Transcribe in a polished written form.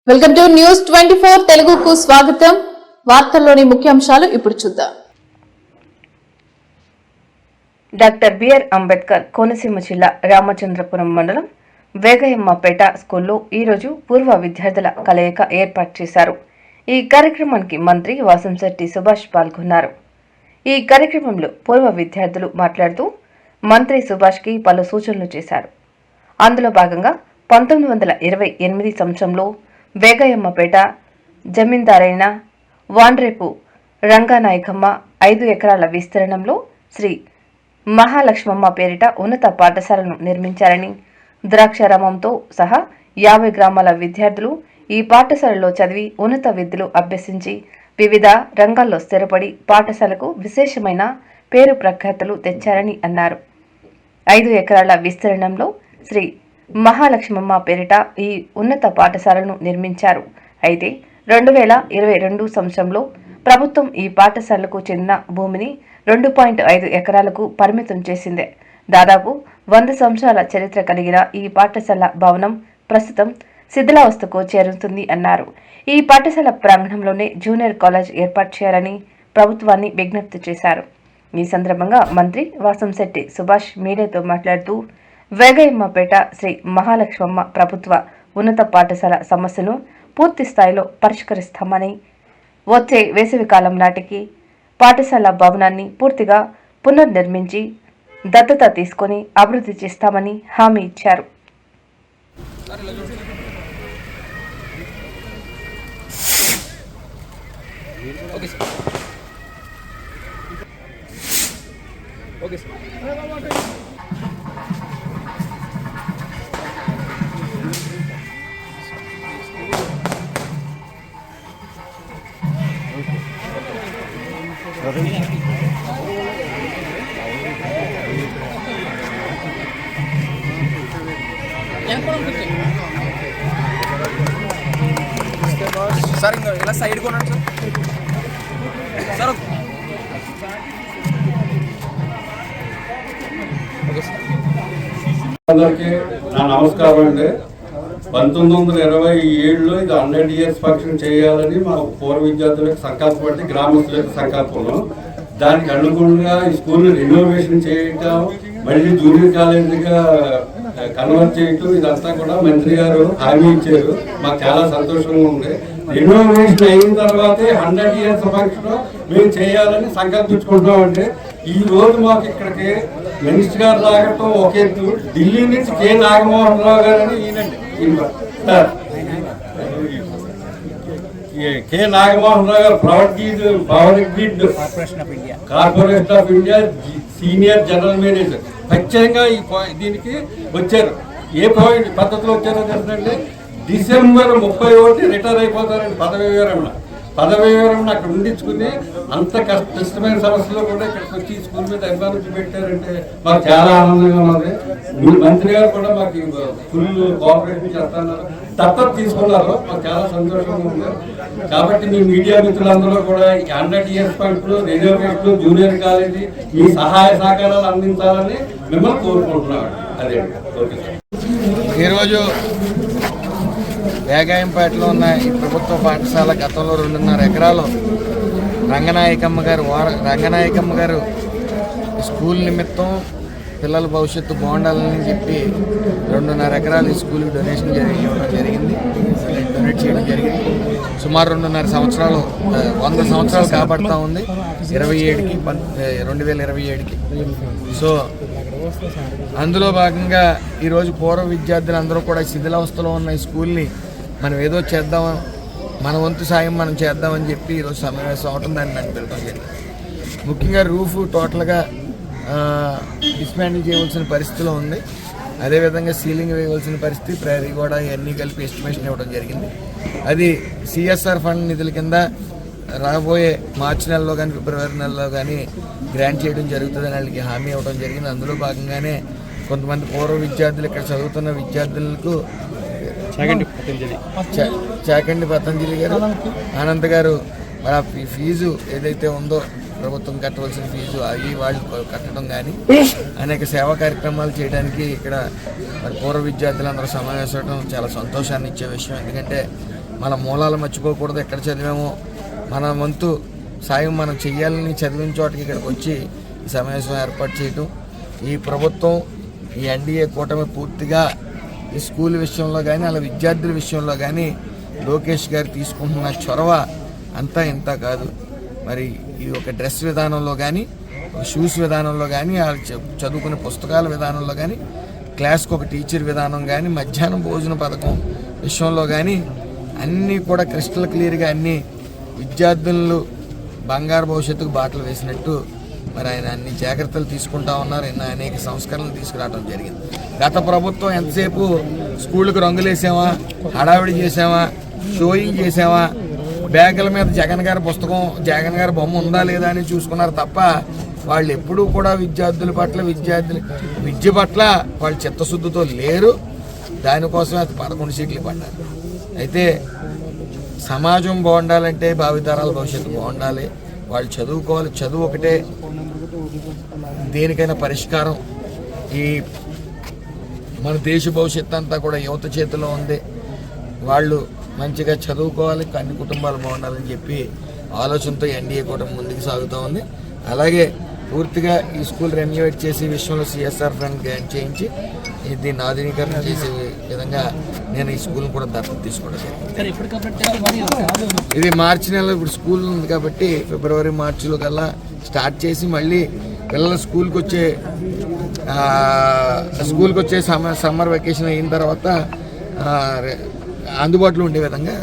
Welcome to news 24 తెలుగుకు స్వాగతం. వార్తల్లోని ముఖ్యాంశాలు ఇప్పుడు చూద్దాం. డాక్టర్ బిఆర్ అంబేద్కర్ కోనసీమ జిల్లా రామచంద్రపురం మండలం వేగయమ్మపేట స్కూల్లో ఈరోజు పూర్వ విద్యార్థుల కలయిక ఏర్పాటు చేశారు. ఈ కార్యక్రమానికి మంత్రి వాసంశెట్టి సుభాష్ పాల్గొన్నారు. ఈ కార్యక్రమంలో పూర్వ విద్యార్థులు మాట్లాడుతూ మంత్రి సుభాష్కి పలు సూచనలు చేశారు. అందులో భాగంగా 1928 సంవత్సరంలో వేగయమ్మపేట జమీందారైన వాండ్రేపు రంగనాయకమ్మ 5 ఎకరాల విస్తీర్ణంలో శ్రీ మహాలక్ష్మమ్మ పేరిట ఉన్నత పాఠశాలను నిర్మించారని, ద్రాక్షారామంతో సహా 50 గ్రామాల విద్యార్థులు ఈ పాఠశాలలో చదివి ఉన్నత విద్యలు అభ్యసించి వివిధ రంగాల్లో స్థిరపడి పాఠశాలకు విశేషమైన పేరు ప్రఖ్యాతులు తెచ్చారని అన్నారు. 5 ఎకరాల విస్తీర్ణంలో శ్రీ మహాలక్ష్మమ్మ పేరిట ఈ ఉన్నత పాఠశాలను నిర్మించారు. అయితే 2022 సంవత్సరంలో ప్రభుత్వం ఈ పాఠశాలకు చెందిన భూమిని 2.5 ఎకరాలకు పరిమితం చేసింది. దాదాపు 100 సంవత్సరాల చరిత్ర కలిగిన ఈ పాఠశాల భవనం ప్రస్తుతం శిథిలావస్థకు చేరుతుంది అన్నారు. ఈ పాఠశాల ప్రాంగణంలోనే జూనియర్ కాలేజ్ ఏర్పాటు చేయాలని ప్రభుత్వాన్ని విజ్ఞప్తి చేశారు. ఈ సందర్భంగా మంత్రి వాసంశెట్టి సుభాష్ మీడియాతో మాట్లాడుతూ వేగయమ్మపేట శ్రీ మహాలక్ష్మమ్మ ప్రభుత్వ ఉన్నత పాఠశాల సమస్యను పూర్తి స్థాయిలో పరిష్కరిస్తామని, వచ్చే వేసవికాలం నాటికి పాఠశాల భవనాన్ని పూర్తిగా పునర్నిర్మించి దత్తత తీసుకుని అభివృద్ధి చేస్తామని హామీ ఇచ్చారు. సార్ ఇంకా ఇలా సైడ్ కొనండి సార్. అందరికీ నా నమస్కారం అండి. 1927లో ఇది 100 years ఫంక్షన్ చేయాలని మా పూర్వ విద్యార్థులకు సంకల్పపడి గ్రామస్తులకు సంకల్పంలో దానికి అనుగుణంగా ఈ స్కూల్ని రెనోవేషన్ చేయటం, మళ్ళీ జూనియర్ కాలేజీగా కన్వర్ట్ చేయటం ఇదంతా కూడా మంత్రి గారు హామీ ఇచ్చారు. మాకు చాలా సంతోషంగా ఉంది. రెనోవేషన్ అయిన తర్వాతే 100 years ఫంక్షన్ మేము చేయాలని సంకల్పించుకుంటామంటే ఈ రోజు మాకు ఇక్కడికి మినిస్టర్ గారు రావటం ఒక ఎత్తు, ఢిల్లీ నుంచి కె నాగమోహన్ రావు గారని సార్ కె నాగమోహన్ రావు గారు power grid corporation of India senior general manager ప్రత్యేకంగా దీనికి వచ్చారు. ఏ పద్ధతిలో వచ్చారో తెలుసండి, December 31 రిటైర్ అయిపోతారండి. పదవి వివరణ అక్కడ ఉండించుకుని అంత క్లిష్టమైన సమస్యలో కూడా ఇక్కడికి వచ్చి స్కూల్ మీద అభిమానం పెట్టారంటే మాకు చాలా ఆనందంగా ఉన్నది. మంత్రి గారు కూడా మాకు ఫుల్ కోఆపరేషన్ చేస్తున్నారు, దత్తత తీసుకున్నారు. మాకు చాలా సంతోషంగా ఉంది. కాబట్టి మీ మీడియా మిత్రులందరూ కూడా 100 years ఫండ్లు, రెనోవేషన్, జూనియర్ కాలేజీ మీ సహాయ సహకారాలు అందించాలని మిమ్మల్ని కోరుకుంటున్నాం. అదే ఓకే సార్. ఈరోజు వేగాయంపేటలో ఉన్న ఈ ప్రభుత్వ పాఠశాల గతంలో 2.5 ఎకరాలు రంగనాయకమ్మ గారు స్కూల్ నిమిత్తం పిల్లల భవిష్యత్తు బాగుండాలని చెప్పి 2.5 ఎకరాలు ఈ స్కూల్కి డొనేట్ చేయడం జరిగింది. సుమారు 2.5 సంవత్సరాలు 100 సంవత్సరాలు కాబడతా ఉంది 2027కి. సో అందులో భాగంగా ఈరోజు పూర్వ విద్యార్థులందరూ కూడా శిథిలావస్థలో ఉన్న ఈ స్కూల్ని మనం ఏదో చేద్దాం, మన వంతు సాయం మనం చేద్దామని చెప్పి ఈరోజు సమావేశం అవటం దాన్ని నన్ను పిలవడం జరిగింది. ముఖ్యంగా రూఫ్ టోటల్గా డిస్మాండిల్ చేయవలసిన పరిస్థితిలో ఉంది. అదేవిధంగా సీలింగ్ వేయవలసిన పరిస్థితి, ప్రహరీ కూడా ఇవన్నీ కలిపి ఎస్టిమేషన్ ఇవ్వడం జరిగింది. అది CSR ఫండ్ నిధుల కింద రాబోయే మార్చి నెలలో కానీ ఫిబ్రవరి నెలలో కానీ గ్రాంట్ చేయడం జరుగుతుందని వాళ్ళకి హామీ ఇవ్వడం జరిగింది. అందులో భాగంగానే కొంతమంది పూర్వ విద్యార్థులు ఇక్కడ చదువుతున్న విద్యార్థులకు చాకండి పతంజలి గారు, ఆనంద్ గారు మరి ఫీజు ఏదైతే ఉందో ప్రభుత్వం కట్టవలసిన ఫీజు అవి వాళ్ళు కట్టడం కానీ అనేక సేవా కార్యక్రమాలు చేయడానికి ఇక్కడ మరి పూర్వ విద్యార్థులందరూ సమావేశం చాలా సంతోషాన్ని ఇచ్చే విషయం. ఎందుకంటే మన మూలాలు మర్చిపోకూడదు, ఎక్కడ చదివామో మన వంతు సాయం మనం చెయ్యాలని చదివిన చోటకి ఇక్కడికి వచ్చి ఈ సమావేశం ఏర్పాటు చేయటం. ఈ ప్రభుత్వం, ఈ ఎన్డీఏ కూటమి పూర్తిగా ఈ స్కూల్ విషయంలో కానీ అలా విద్యార్థుల విషయంలో కానీ లోకేష్ గారు తీసుకుంటున్న చొరవ అంతా ఇంత కాదు. మరి ఈ ఒక డ్రెస్ విధానంలో కానీ, షూస్ విధానంలో కానీ, చదువుకునే పుస్తకాల విధానంలో కానీ, క్లాస్కి ఒక టీచర్ విధానం కానీ, మధ్యాహ్నం భోజన పథకం విషయంలో కానీ అన్నీ కూడా క్రిస్టల్ క్లియర్గా అన్ని విద్యార్థులు బంగారు భవిష్యత్తుకు బాటలు వేసినట్టు మరి ఆయన అన్ని జాగ్రత్తలు తీసుకుంటా ఉన్నారు. అనేక సంస్కరణలు తీసుకురావడం జరిగింది. గత ప్రభుత్వం ఎంతసేపు స్కూళ్ళకు రంగులేసామా, హడావిడి చేసామా, షోయింగ్ చేసామా, బ్యాగుల మీద జగన్ గారి పుస్తకం, జగన్ గారి బొమ్మ ఉందా లేదా అని చూసుకున్నారు తప్ప వాళ్ళు ఎప్పుడూ కూడా విద్యార్థుల పట్ల, విద్య పట్ల వాళ్ళు చిత్తశుద్ధితో లేరు. దానికోసమే అది 11 సీట్లు పడ్డారు. అయితే సమాజం బాగుండాలంటే భావితరాల భవిష్యత్తు బాగుండాలి, వాళ్ళు చదువుకోవాలి. చదువు ఒకటే దేనికైనా పరిష్కారం. ఈ మన దేశ భవిష్యత్తు అంతా కూడా యువత చేతిలో ఉంది. వాళ్ళు మంచిగా చదువుకోవాలి, అన్ని కుటుంబాలు బాగుండాలని చెప్పి ఆలోచనతో ఎన్డీఏ కూడా ముందుకు సాగుతూ ఉంది. అలాగే పూర్తిగా ఈ స్కూల్ రెన్యువేట్ చేసే విషయంలో సిఎస్ఆర్ ఫండ్ గ్రాంట్ చేయించి దీన్ని ఆధునీకరణ చేసే విధంగా నేను ఈ స్కూల్ని కూడా దత్తత తీసుకోవడం జరిగింది. ఇది మార్చి నెల ఇప్పుడు స్కూల్ ఉంది కాబట్టి ఫిబ్రవరి మార్చిలో కల్లా స్టార్ట్ చేసి మళ్ళీ పిల్లలు స్కూల్కి వచ్చే సమ్మర్ వెకేషన్ అయిన తర్వాత అందుబాటులో ఉండే విధంగా